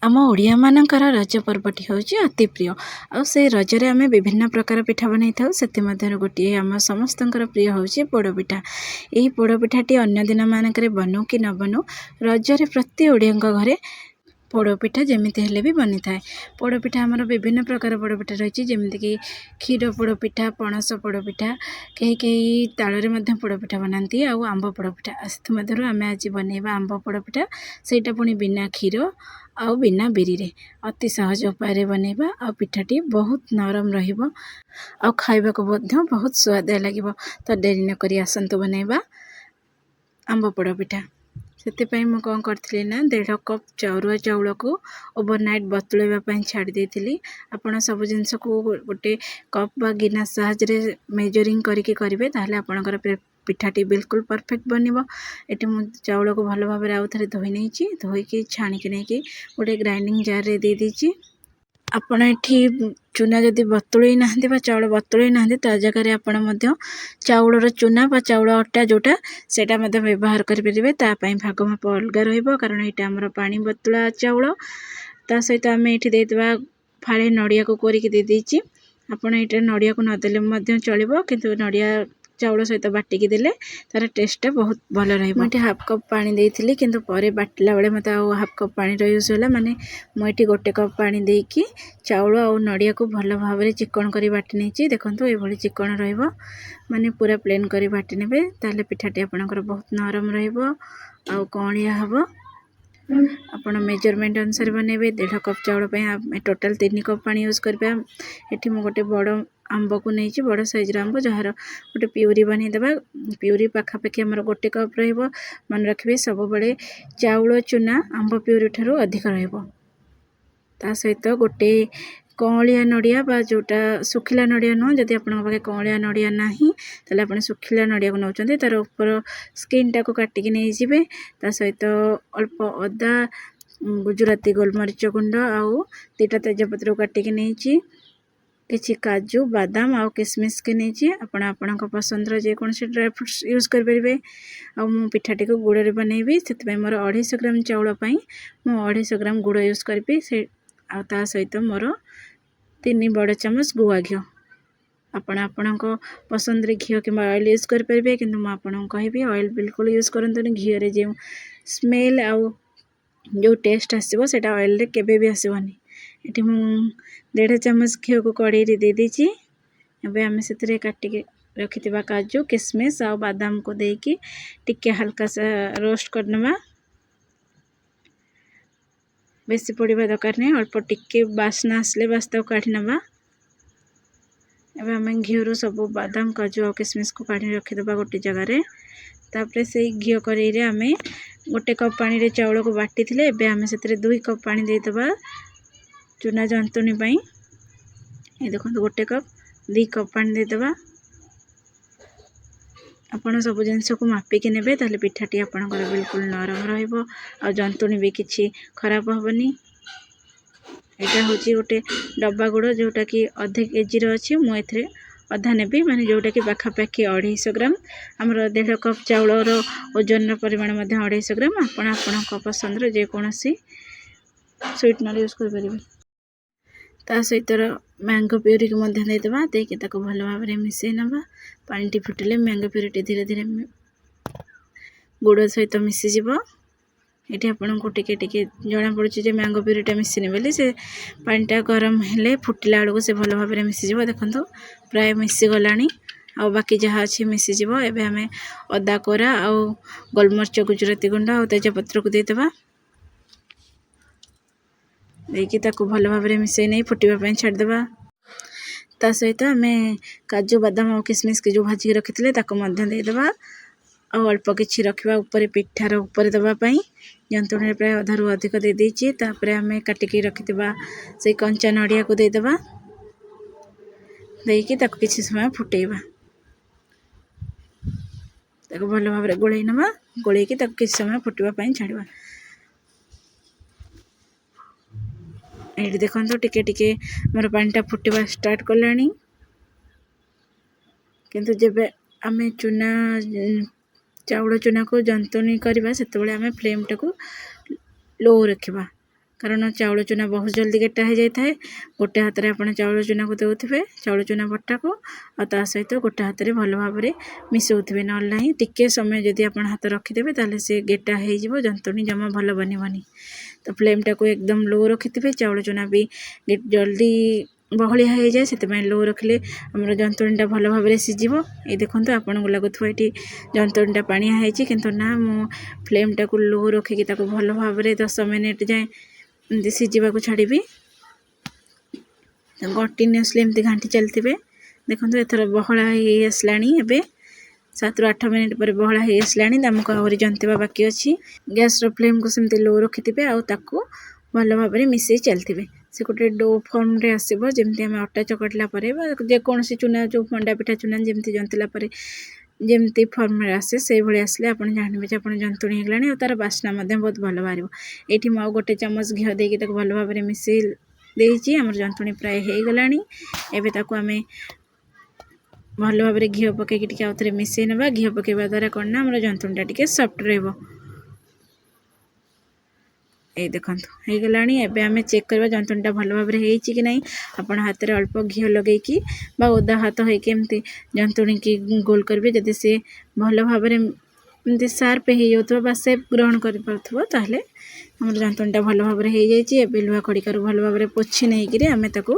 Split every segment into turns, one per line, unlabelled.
आम ओडिया मानकर रज पर्वटी हूँ अति प्रिय आ से रजरे आम विभिन्न प्रकार पिठा बनई था से गोटे आम समस्त प्रिय हूँ पोड़पिठा। यही पोड़पिठाटी अन्य दिन मानक बनू कि न बनू रजरे प्रति ओडिया घरे पोड़पिठा जमीती हेले भी बनी थाए। पोड़पिठा आमर विभिन्न प्रकार पोड़पिठा रही जमीक क्षीर पोड़पिठा पणस पोड़पिठा कहीं कहीं ताल में पोड़पिठा बनाती आउ आंब पोड़पिठा मध्य आम आज बनइबा आंब पोड़पिठा सेटा पुणी बिना क्षीर आउ बिना बिरी रे अति सहज उपाय बनइबा आ पिठाटी बहुत नरम रहिबो आ खाइबा को बहुत स्वाद लगे। तो डेरी न करी आसंतु बनइबा आंब पोड़पिठा। से मुझे कौन करी ना 1.5 कप चौरुआ चाउल को ओवरनाइट बतुलवाई छाड़ी देती। आपड़ सब जिनस को गोटे कप बा गिना साहाଯ୍ୟରେ मेजरिंग करके करेंगे ताहले आपणकर पिठाटी बिल्कुल परफेक्ट बनइबो। एटी मु चाउल को भल भाव आउ थे धोई नहीं धोईकी छाणिकी नहीं गोटे ग्राइंडिंग जार रे दे दीची। आपण एठी चूना जदि बतुलई ना चाउल बतुलई ना जगह आपण चाउलर चूना बा चाउल अटा जोटा सेटा व्यवहार करेंगे। तापाई भाग माप अलग रहिबो कारण यहाँ आमर पानी बतुला चाउल। ता सहित आम ये फाड़े नड़िया को कोरिकी दे देइछि। आपण ये नड़िया को नदेले चलिबो किंतु नड़िया चाउल सहित बाटिकी देले तार टेस्टा बहुत भल रहिबो। मुझे हाफ कप पानी देइथिली किंतु परे बाटिला बेले मते हाफ कप पानी यूज होला माने मुझे गोटे कप पानी देकी चाउल और नड़िया को भल भाव चिकन करी बाटी नहीं। देखो ये चिकन रहिबो माने पूरा प्लेन करी बाटी नेबे ताले पिठाटी आपणकर बहुत नरम रहिबो आ कणिया हबो। आपण मेजरमेंट अनुसार बनइबे 1.5 कप चाउल टोटाल 3 कप पानी यूज करबा। एठी मु गोटे बड़ आंब को नहीं बड़ साइज आंब जार गोटे प्यूरी बनईदेवा। प्यूरी पाखापाखि आमर गोटे कप रहिबो। मन रखिए सब बड़े चाउल चूना आंब प्यूरी ठारू अधिक रहिबो। ता सहित गोटे कौलिया नड़िया बा जोटा सुखिला नड़िया नुह जदि आपन पाखे कौलिया नड़िया नाही ताले आपन सुखिला नड़िया को नौचंते तार ऊपर स्किन टा को काटिकी नहीं जिबे। ता सहित अल्प अदा गुजराती गोलमरीच गुंड आउ 2टा तेजपत्र काटिकी नहीं किछि काजू बादाम आउ किसमिस के नहीं आपण आपणक पसंदर जेकोसी ड्राई फ्रूट्स यूज करेंगे। आ मु पिठाटी को गुड़ रे बनइबी से मोर 250 ग्राम चाउल पाई मु 250 ग्राम गुड़ यूज करी से आ ता सहित मोर 3 बड़ चामच गुआ घी। आपण आपणक पसंद घी कि ऑयल यूज करेंगे किंतु मु आपन कहबी ऑयल बिल्कुल यूज करंतुनी। घी रे जो स्मेल आउ जो टेस्ट आसो सेटा ऑयल रे केबे भी आसबनी। ये मु 1.5 चामच घी को कड़ाई रे दे दीची। एबे आमे सेतरे काटिके रखिथिबा काजू किसमिस आ बादाम को देकी टिके हल्का सा रोस्ट करनबा। बेसी पड़िबा दरकार नहीं अल्प टिके बास्ना आसले बास्ता काढ़ी नबा। एबे आमे घी सब बादाम काजू और किसमिस को काढ़ी रखिदबा गोटे जगह रे। तापरे से घी कड़ाई रे आमे गोटे कप पानी रे चाउल को बाटी थिले एबे आमे सेतरे 2 कप पानी दे दबा चूना जंतुनी पई। ये देखो गोटे कप 2 कप पानी दे दबा। आपण सब जिनस को मापिकी नेबे ताले पिठाटी आपणकर बिल्कुल नरम रहिबो आ जंतुनी भी किछि खराब हबनी। एटा होची गोटे डब्बा गुड़ जोटा कि आधे केजी रो अछि मु एथरे अधा नेबी माने जोटा कि पाखापाखि 250 ग्राम आमर 1.5 कप चाउल रो ओजन परिमाण मध्ये 250 ग्राम। आपण आपणक पसंद रे जेकोसी स्वीटनर यूज कर परिबे। ता सहित मैंगो प्यूरी को मध्य देदेबा देकी ताको भल भाव में मिसई नबा। पानी फुटिले मैंगो प्यूरी धीरे धीरे गुड़ सहित मिसीज। ये आपन को टिके टिके जना पड़ी जे मैंगो प्यूरीटा मिसनी बोली से पानीटा गरम हेले फुटिला बेलू से भल भाव में मिसीज। देखो प्राय मिसी गलानी आ बाकी जहाँ अच्छी मिसीज। एबे आमे अदा कोरा आ गोलमरीच गुजराती गुंड आ तेजपत्र को देदेबा देकी ताको भल भाव में मिसई नहीं फुटवा छाड़देबा। ता सहित आमे काजू बादाम और किसमिस के जो भाजी रखी ताको मध्य देदेबा आ अल्प किछि रखिबा ऊपर पिठार ऊपर दबा पई। जंतुणी प्राय अधारू अधिक दे दीची। तापरे आमे काटिकी रखिथिबा से कंचा नड़िया को देदेबा देकी ताको किछि समय फुटेबा। ताको भल भाव में गोळई नबा गोळईकी ताको किछि समय फुटवा पई छाड़िबा। ये देखो टिके टिके मोर पानीटा फुटवा स्टार्ट कलानी किंतु जेबे आमे चूना चाउल चूना को जंतुनी करवा से आमे फ्लेम टाको लो रखिबा कारण चाउल चूना बहुत जल्दी गेटा हो जाए है। गोटे हाथ में आप चाउल चूना को देउथिबे चाउल चूना बट्टा को आ सहित गोटे हाथ में भल भाव में मिसौथिबे ना टिके समय जदि आप हाथ रखिदेवे ताले से गेटा हो जंतुणी जमा भल बनबनी। तो फ्लेम टाक एकदम लो रखिथे चाउल चूना भी जल्दी बहलिया हो जाए से लो रखिले आमर जंतुणीटा भल भाव में सीझिब। ये देखो आपन को लगुव ये जंतुणीटा पानिया है किंतु ना मो फ्लेम टाक लो रखिकी भल भाव में 10 मिनिट जाए एमती सीझा छाड़ी कंटिन्यूअसली एमती घांटी चलते। देखो एथर बहला हो आसला 7 ରୁ 8 मिनिट पर बहला हो आसला आमको आहरी जंतिबा बाकी अच्छी। गैस फ्लेम को सेमती लो रखिथे आउ ताकू भल भाव में मिसई चलते से गोटे डो फॉर्म रे आसीबो जेमती हम अटा चकटला परे जेकोसी चूना जो मंडा पिठा चूना जेमती जंतिला परे जेमती फॉर्म रे आसे से भली आसले आपण जानबे जे आपण जंतुणी हेगलानी आ तार बास्ना मध्ये बहुत भल बारिबो। एठी म गोटे चम्मच घियो देकी ताको भल भाव में मिसई देइची हमर जंतुणी प्राय हे गलानी। एबे ताको हमें भल भाव में घिओ पकईकी टिके आउथरे मिसई नबा। घिओ पकेबा द्वारा कौन ना हमर जंतुणीटा टिके सॉफ्ट रहबो। ये देखंतु हे गलानी। एबे हमें चेक करबा जंतुणीटा भल भाव में हेइची कि नहीं। आपण हाथ रे अल्प घिओ लगेकी बा ओदा हाथ होइके एमती जंतुणी की गोल करबे जदि से भल भाव में एमती शार्प हो जाउथबो बा शेप ग्रहण कर पाथबो ताहले हमर जंतुणीटा भल भाव में हो जाइए। एबे लुहा खड़िकार भल भाव में पोछि नहीं कि आम ताको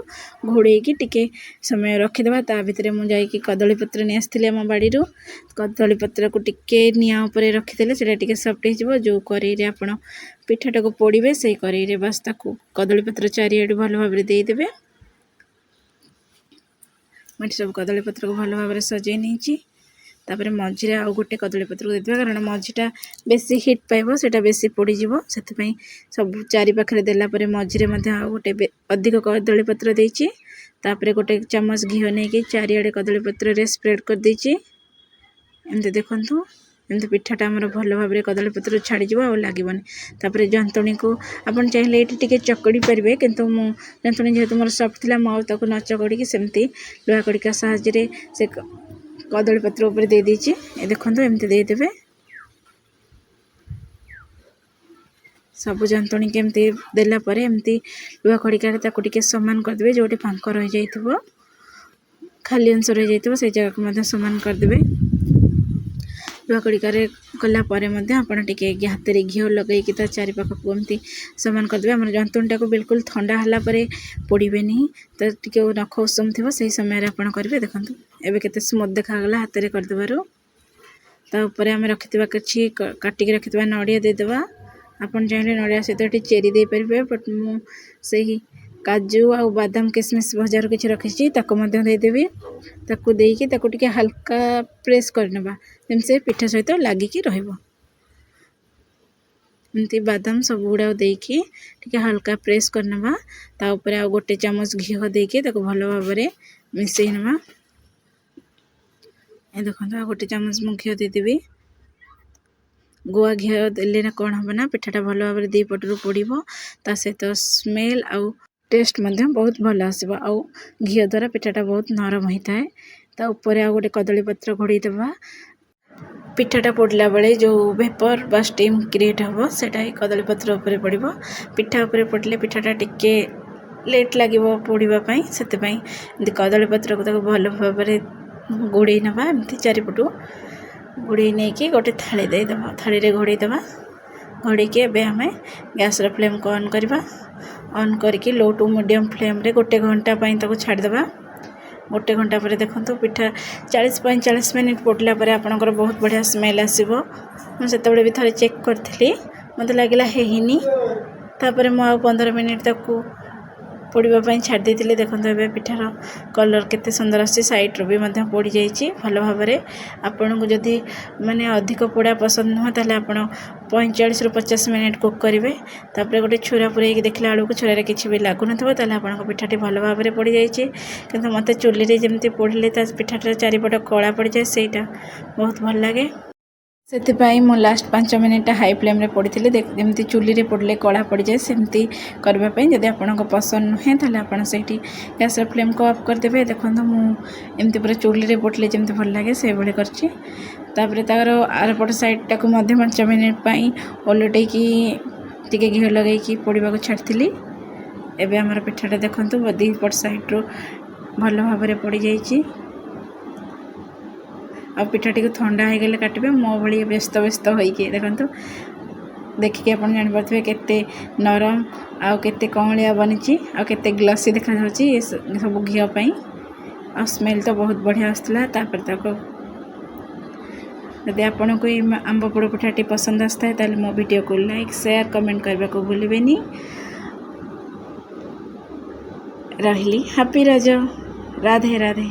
घोड़ेकी टिके समय रखिदेबा। ता भितर मु जाइकी कदली पत्र नहीं आसथिले आम बाड़ी कदली पत्र को टिके निया ऊपर रखिदेले सेटा टिके सॉफ्ट हो जो कड़ाई रे आपण पिठाटा को पोड़िबे से कड़ाई रे बस ताको कदली पत्र चारिआडे भल भाव में देदेबे। मुझे सब कदली पत्र को भल भाव में सजै नहीं तापर मझीरे आउ गोटे कदली पत्र को देदेबा कारण मझीटा बेसी हिट पाइबो सेटा बेसी पोड़ीजिवो सेथिपई सब चारि पाखरे देला परे मझीरे मध्ये आउ गोटे अधिक कदली पत्र देइची। तापर गोटे चम्मच घिओ नेकी चारिआडे कदली पत्र रे स्प्रेड कर देइची। एमते देखंतु एमते पिठाटा हमर भल भाव में कदली पत्र छाड़ी जिवो आ लागीबनी। तापर जंतुणी को आपण चाहिले एठी टिके चकड़ी परिबे किंतु मु जंतुणी जेहेतु मोर सॉफ्ट थिला मु ताको न चकड़ी की सेमती लोहा कड़िका साहाय्य रे से कदली पत्र ऊपर दे दीची। ये देखंतु एमती दे देबे सब जंतुणी केमती देला परे एमती लुहा खड़िका ताको टिके समान कर देबे। जोटी फांक रह जाइथबो खाली अंश रह जाइथबो से जगह को मध्य समान कर देबे। लुहा खड़िका रे कला परे मध्य आपण टिके हाथ रे घिओ लगेकी ता चारि पाख को एमती समान कर देबे। हमर जंतुणीटा को बिल्कुल ठंडा हला परे पोड़ीबे नहीं तो टिके नख उषम थिबो सही समय रे आपण करबे। देखंतु एबे केते स्मूथ देखा गला हाथ रे कर देबारो। ता ऊपर हम रखितबा किछि काटी के रखितबा नडिया दे देबा। आपण चाहिले नडिया सहित एठी चेरी दे परबे बट मु सही काजू आ बादाम किशमिश भजार किछि रखिछि ताको मध्य दे देबी। ताको देइकी ताको टिके हल्का प्रेस करनेबा जेमसे पिठा सहित लागी की रहइबो। एमती बादाम सब गुड़ा देइकी टिके हल्का प्रेस करनेबा। ता ऊपर आ गोटे चम्मच घिओ देइकी ताको भल भाव में मिसई नेबा। ए देखंतु आ गोटे चम्मच मु घिओ दे देबी। गुआ घिओ देले ना कौन हम ना पिठाटा भल भाव में दी पटरू पोड़ीबो ता सहित स्मेल आउ टेस्ट मध्ये बहुत भल आसीबो आउ घिओ द्वारा पिठाटा बहुत नरम होता है। ता ऊपर आ गोटे कदली पत्र घोड़े देबा। पिठाटा पोड़ला बेले जो वेपर बा स्टीम क्रिएट हम सेटा कदली पत्र ऊपर पड़िबो। पिठा ऊपर पड़ले पिठाटा टिके लेट लागिबो पोड़ीबा पई सेते कदली पत्र को भल भाव में घोड़े नबा। एमती चारिपटू घोड़े नहीं कि गोटे थाली दे देबा। थाली रे घोड़े देबा। घोड़े के एबे हमें गैस रे फ्लेम को ऑन करबा। ऑन करके लो टू मीडियम फ्लेम रे गोटे घंटा पई ताको छाड़ देबा। गोटे घंटा पर देखंतु पिठा 40-45 मिनिट पोड़ला पर आपनकर बहुत बढ़िया स्मेल आसीबो। हम सेतबेले भी थरे चेक करथिली मते लागिला हेहिनी तापर मु आ 15 मिनिट ताको पोड़ीबा पई छाड़ देथिले। देखंतु एबे पिठार कलर केते सुंदर आसी साइड रो भी मध्य पोड़ी जाईची भल भाव में। आपन को जदी माने अधिक पोड़ा पसंद न ताले आपण 45 ରୁ 50 मिनिट कुक करिवे। तापर गोटे छुरा पुरै के देखला आलू को छुरा रे किछि भी लागु नथबो ताले आपण को पिठाटी भल भाव में पोड़ी जाईची। किंतु मते चुल्ली रे जेमती पोड़ले ता पिठाटर चारिपट कला पड़ जाए सेटा बहुत भल लागे। सेतिपाई मो लास्ट 5 मिनिट हाई फ्लेम रे पड़ी जमती चुली रे पड़ले कला पड़ जाए सेमती करने जदि आपन को पसंद नुहे ताले आपन सेठी गैस फ्लेम को ऑफ कर देबे। देखंतु मु एमती पूरा चुली रे पड़ले जमती भल लागे से भले करछि। तापर तार आरपट साइड टाको मध्य 5 मिनिट पई ओलटे की टिके घी लगे पोड़ा छाड़ी एबे आमर पिठाटा देखंतु दीपट साइड्रु भल भाव पड़ जाइए। आ पिठाटी को ठंडा हो गले काटे मो भाई व्यस्त व्यस्त होइके देखंतु देखिए आप जापारे केते नरम आउ केते कमलिया बनी आ केते ग्लसी देखा ये सब घी आ स्मेल तो बहुत बढ़िया आसला। यदि आपन को आंब पोड़ पिठाटी पसंद आसता है ताले मो वीडियो को लाइक शेयर कमेंट करने को भूलिबेनी। रही हैप्पी रज राधे राधे।